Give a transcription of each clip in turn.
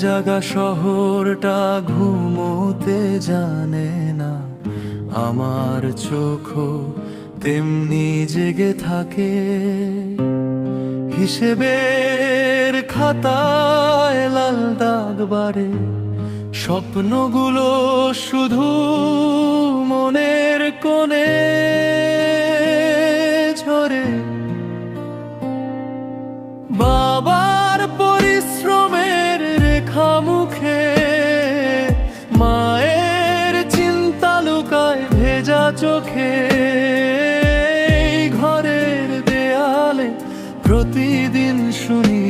জাগা শহরটা ঘুমোতে জানে না, আমার চোখও তেমনি জেগে থাকে। হিসেবের খাতায় লাল দাগ বাড়ে, স্বপ্নগুলো শুধু মনের কোণে ঝরে। বাবার পরিশ্রমের রেখা মুখে, মায়ের চিন্তা লুকায় ভেজা চোখে। এই ঘরের দেয়ালে প্রতিদিন শুনি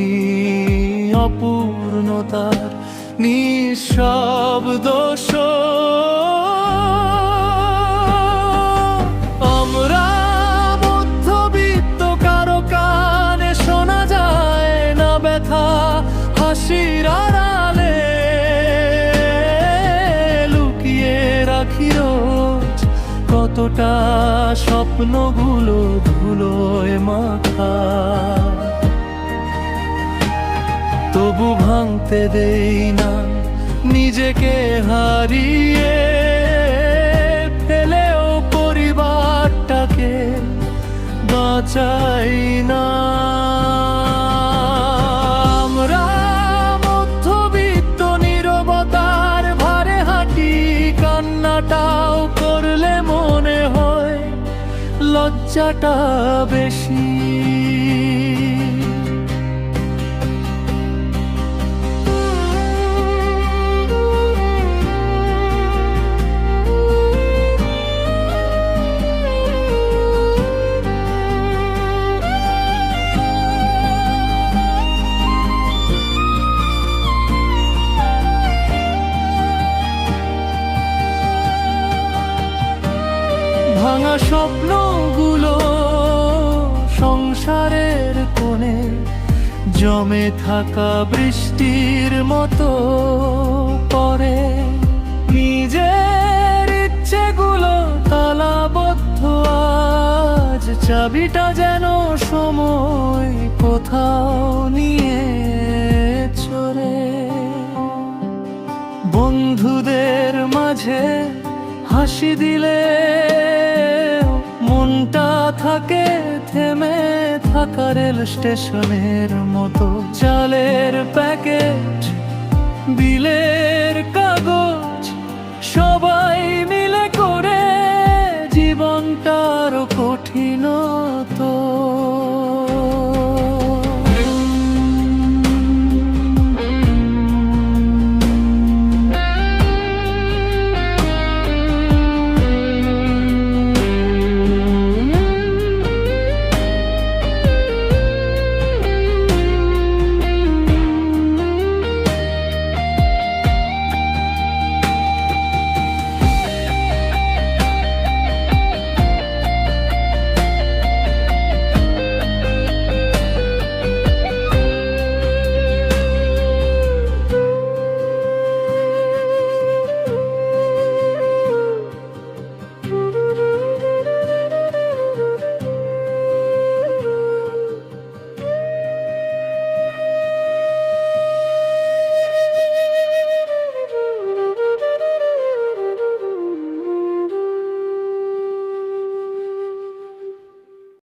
অপূর্ণতার নিঃশব্দ শোক। আমরা মধ্যবিত্ত, কারো কানে শোনা যায় না ব্যথা। হাসির আড়ালে লুকিয়ে রাখি রোজ কতটা স্বপ্নগুলো ধুলোয় মাখা। তবু ভাঙতে দেই না নিজেকে হারিয়ে, ফেলেও পরিবারটাকে বাঁচাই না। আমরা মধ্যবিত্ত, নীরবতার ভারে হাঁটি, কান্নাটাও করলে মনে হয় লজ্জাটা বেশি। ভাঙা স্বপ্নগুলো সংসারের কোণে জমে থাকা বৃষ্টির মতো পড়ে। নিজের ইচ্ছেগুলো তালাবদ্ধ, আজ চাবিটা যেন সময় কোথাও নিয়ে চলে। বন্ধুদের মাঝে হাসি দিলে মনটা থাকে থেমে থাকা রেল স্টেশনের মতো। চালের প্যাকেট, বিলের